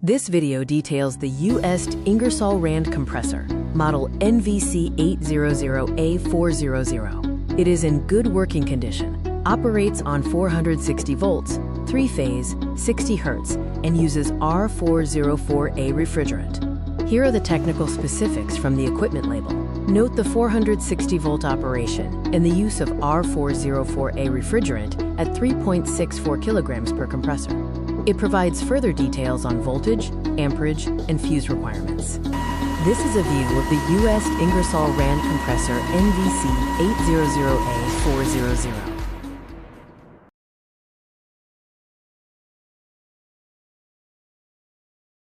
This video details the US Ingersoll Rand compressor, model NVC800A400. It is in good working condition, operates on 460 volts, 3-phase, 60 Hz, and uses R404A refrigerant. Here are the technical specifics from the equipment label. Note the 460 volt operation and the use of R404A refrigerant at 3.64 kilograms per compressor. It provides further details on voltage, amperage, and fuse requirements. This is a view of the US Ingersoll Rand compressor NVC800A400.